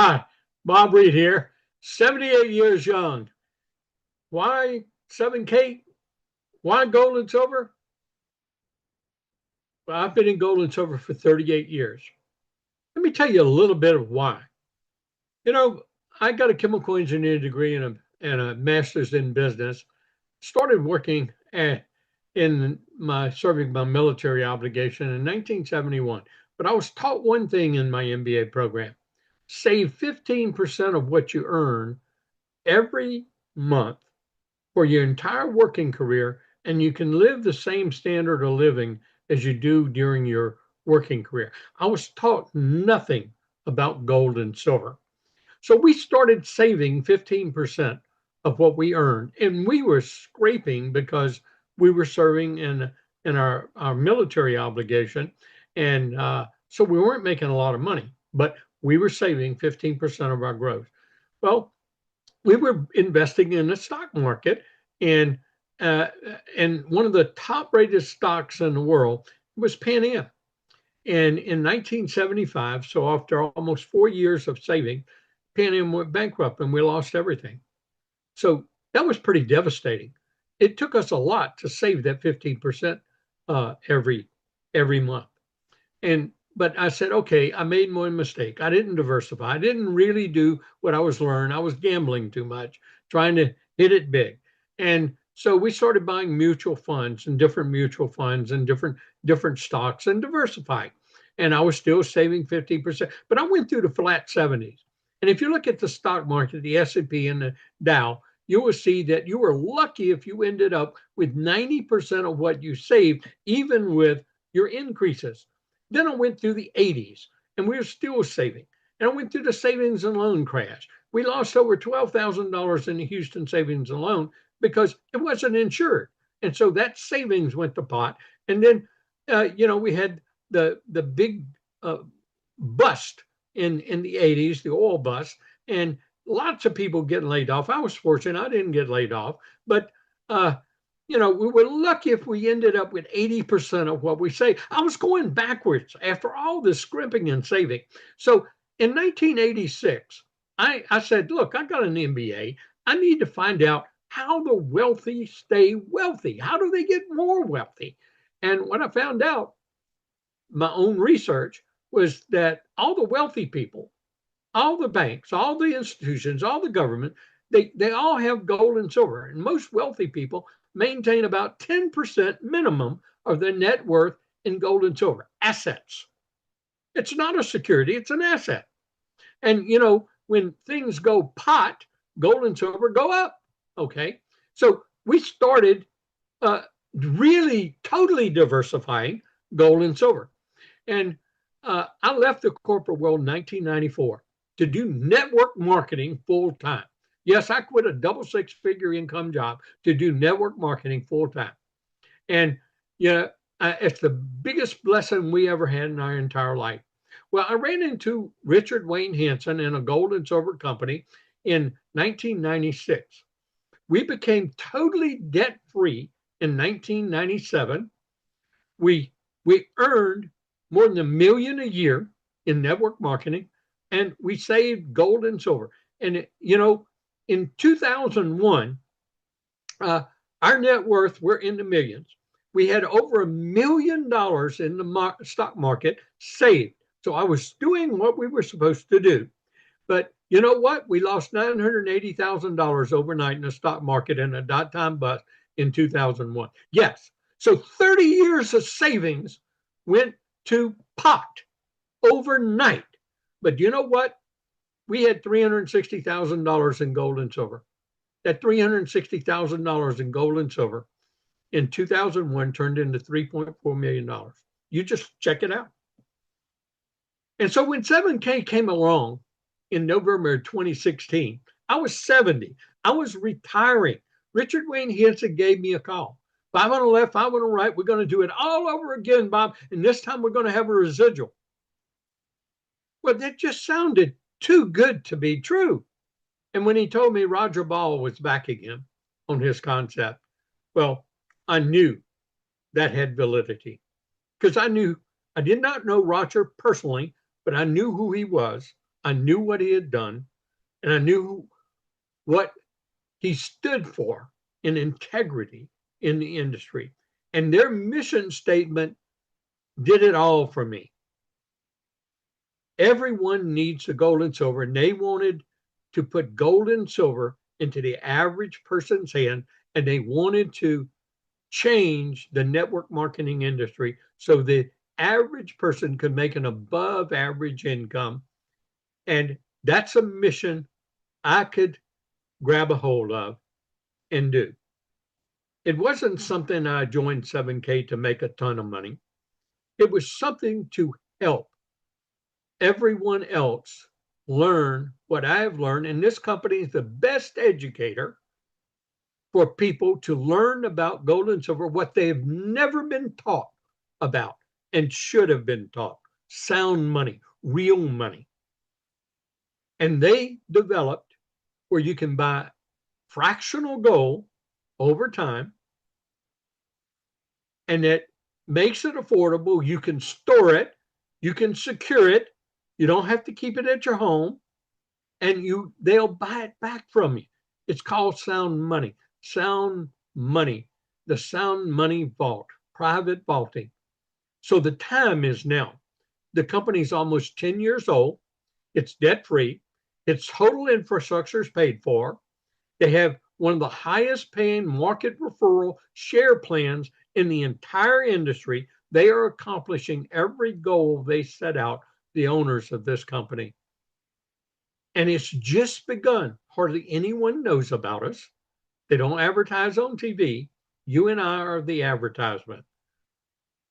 Hi, Bob Reid here, 78 years young. Why 7K? Why gold and silver? Well, I've been in gold and silver for 38 years. Let me tell you a little bit of why. You know, I got a chemical engineering degree and a master's in business. Started working in my serving my military obligation in 1971. But I was taught one thing in my MBA program: save 15% of what you earn every month for your entire working career, and you can live the same standard of living as you do during your working career. I was taught nothing about gold and silver. So we started saving 15% of what we earned, and we were scraping because we were serving in our military obligation. And so we weren't making a lot of money, but we were saving 15% of our growth. Well, we were investing in the stock market, and uh, and one of the top rated stocks in the world was Pan Am. And in 1975, so after almost 4 years of saving, Pan Am went bankrupt and we lost everything. So that was pretty devastating. It took us a lot to save that 15% every month. And but I said, okay, I made one mistake. I didn't diversify. I didn't really do what I was learning. I was gambling too much, trying to hit it big. And so we started buying mutual funds and different mutual funds and different stocks and diversifying. And I was still saving 15%. But I went through the flat 70s. And if you look at the stock market, the S&P and the Dow, you will see that you were lucky if you ended up with 90% of what you saved, even with your increases. Then I went through the 80s and we were still saving. And I went through the savings and loan crash. We lost over $12,000 in the Houston savings and loan because it wasn't insured. And so that savings went to pot. And then, we had the big uh, bust in the 80s, the oil bust, and lots of people getting laid off. I was fortunate. I didn't get laid off, but uh, we were lucky if we ended up with 80% of what we saved. I was going backwards after all this scrimping and saving. So in 1986, I said, look, I got an MBA. I need to find out how the wealthy stay wealthy. How do they get more wealthy? And what I found out, my own research, was that all the wealthy people, all the banks, all the institutions, all the government, they all have gold and silver. And most wealthy people maintain about 10% minimum of their net worth in gold and silver assets. It's not a security, it's an asset. And, when things go pot, gold and silver go up. Okay. So we started really totally diversifying gold and silver. And I left the corporate world in 1994 to do network marketing full time. Yes, I quit a double six-figure income job to do network marketing full time. And it's the biggest blessing we ever had in our entire life. Well, I ran into Richard Wayne Hansen in a gold and silver company in 1996. We became totally debt free in 1997. We earned more than $1 million a year in network marketing, and we saved gold and silver. And in 2001, our net worth, we're in the millions. We had over $1 million in the stock market saved. So I was doing what we were supposed to do. But you know what? We lost $980,000 overnight in the stock market in a dot-com bust in 2001. Yes. So 30 years of savings went to pot overnight. But you know what? We had $360,000 in gold and silver. That $360,000 in gold and silver in 2001 turned into $3.4 million. You just check it out. And so when 7K came along in November of 2016, I was 70. I was retiring. Richard Wayne Hansen gave me a call. 5 on the left, 5 on the right. We're going to do it all over again, Bob. And this time we're going to have a residual. Well, that just sounded too good to be true. And when he told me Roger Ball was back again on his concept, well, I knew that had validity because I did not know Roger personally, but I knew who he was. I knew what he had done, and I knew what he stood for in integrity in the industry. And their mission statement did it all for me. Everyone needs the gold and silver, and they wanted to put gold and silver into the average person's hand, and they wanted to change the network marketing industry so the average person could make an above average income. And that's a mission I could grab a hold of and do. It wasn't something I joined 7K to make a ton of money. It was something to help everyone else learn what I have learned. And this company is the best educator for people to learn about gold and silver, what they have never been taught about and should have been taught. Sound money, real money. And they developed where you can buy fractional gold over time, and it makes it affordable. You can store it, you can secure it, you don't have to keep it at your home, and they'll buy it back from you. It's called sound money. Sound money, the sound money vault, private vaulting. So the time is now. The company's almost 10 years old. It's debt free. Its total infrastructure is paid for. They have one of the highest paying market referral share plans in the entire industry. They are accomplishing every goal they set out, the owners of this company. And it's just begun. Hardly anyone knows about us. They don't advertise on TV. You and I are the advertisement.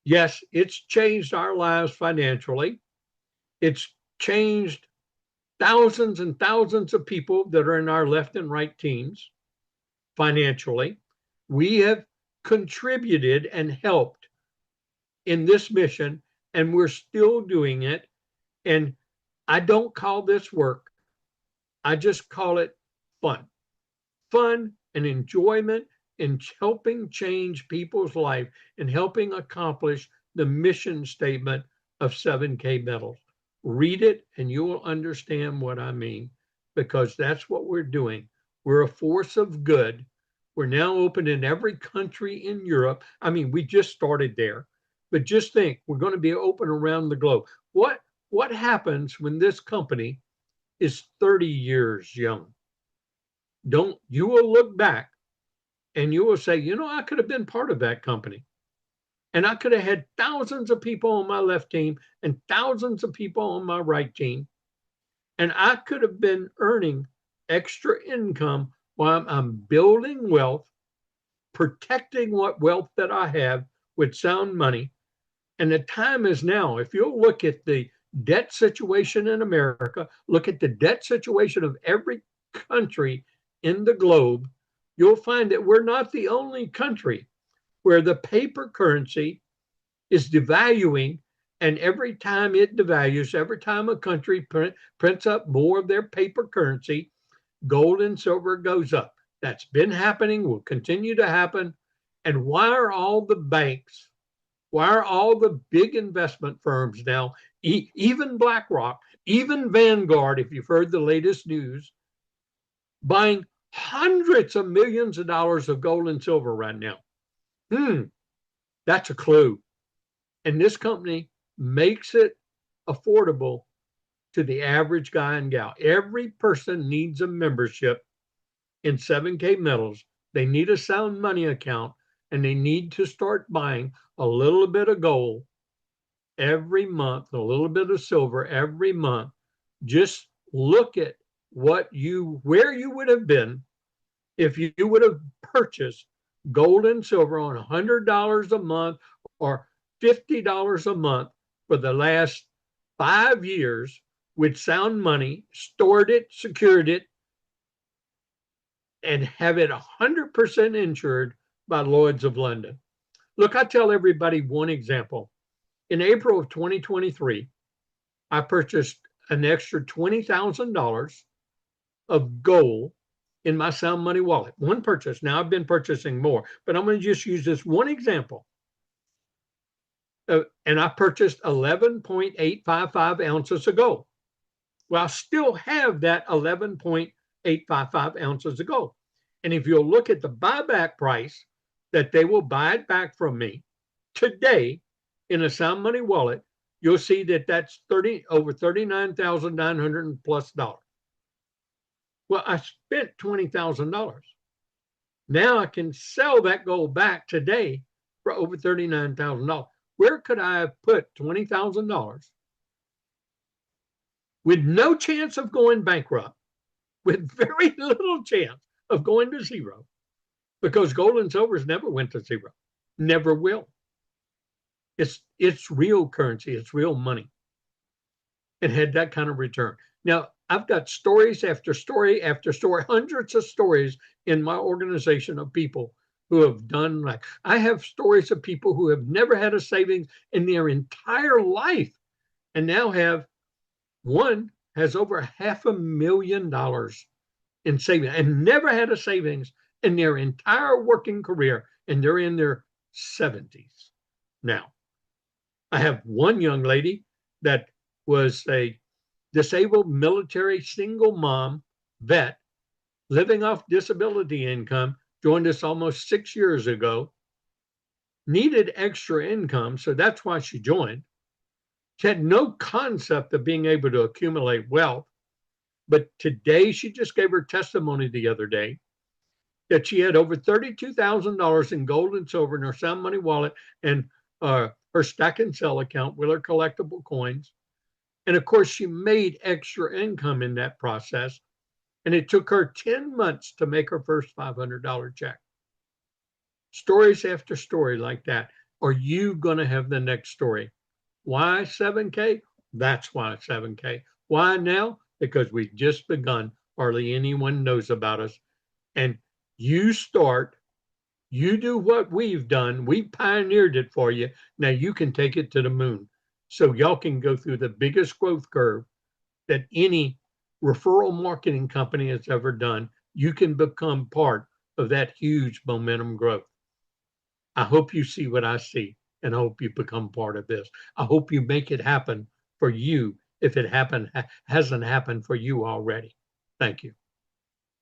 Yes, it's changed our lives financially. It's changed thousands and thousands of people that are in our left and right teams financially. We have contributed and helped in this mission, and we're still doing it. And I don't call this work. I just call it fun. Fun and enjoyment in helping change people's life and helping accomplish the mission statement of 7K Metals. Read it and you will understand what I mean, because that's what we're doing. We're a force of good. We're now open in every country in Europe. I mean, we just started there, but just think, we're going to be open around the globe. What happens when this company is 30 years young? You will look back and you will say, I could have been part of that company. And I could have had thousands of people on my left team and thousands of people on my right team. And I could have been earning extra income while I'm building wealth, protecting what wealth that I have with sound money. And the time is now. If you'll look at the debt situation in America, look at the debt situation of every country in the globe, you'll find that we're not the only country where the paper currency is devaluing. And every time it devalues, every time a country prints up more of their paper currency, gold and silver goes up. That's been happening, will continue to happen. And why are all the banks, why are all the big investment firms now, even BlackRock, even Vanguard, if you've heard the latest news, buying hundreds of millions of dollars of gold and silver right now? That's a clue. And this company makes it affordable to the average guy and gal. Every person needs a membership in 7K Metals. They need a sound money account, and they need to start buying a little bit of gold every month, a little bit of silver every month. Just look at where you would have been if you would have purchased gold and silver on $100 a month or $50 a month for the last 5 years with sound money, stored it, secured it, and have it 100% insured by Lloyd's of London. Look, I tell everybody one example. In April of 2023, I purchased an extra $20,000 of gold in my sound money wallet. One purchase. Now I've been purchasing more, but I'm going to just use this one example. And I purchased 11.855 ounces of gold. Well, I still have that 11.855 ounces of gold. And if you'll look at the buyback price that they will buy it back from me today in a sound money wallet, you'll see that that's over $39,900 plus dollars. Well, I spent $20,000. Now I can sell that gold back today for over $39,000. Where could I have put $20,000 with no chance of going bankrupt, with very little chance of going to zero? Because gold and silver never went to zero, never will. It's real currency, it's real money, and had that kind of return. Now, I've got stories after story after story, hundreds of stories in my organization of people who have done, like, I have stories of people who have never had a savings in their entire life and now have, one has over $500,000 in savings and never had a savings in their entire working career, and they're in their 70s now. I have one young lady that was a disabled military single mom vet living off disability income, joined us almost 6 years ago, needed extra income, so that's why she joined. She had no concept of being able to accumulate wealth, but today she just gave her testimony the other day that she had over $32,000 in gold and silver in her sound money wallet and her stack and sell account with her collectible coins. And of course, she made extra income in that process. And it took her 10 months to make her first $500 check. Stories after story like that. Are you going to have the next story? Why 7K? That's why 7K. Why now? Because we've just begun. Hardly anyone knows about us. And you start, you do what we've done. We pioneered it for you. Now you can take it to the moon. So y'all can go through the biggest growth curve that any referral marketing company has ever done. You can become part of that huge momentum growth. I hope you see what I see, and I hope you become part of this. I hope you make it happen for you if it hasn't happened for you already. Thank you.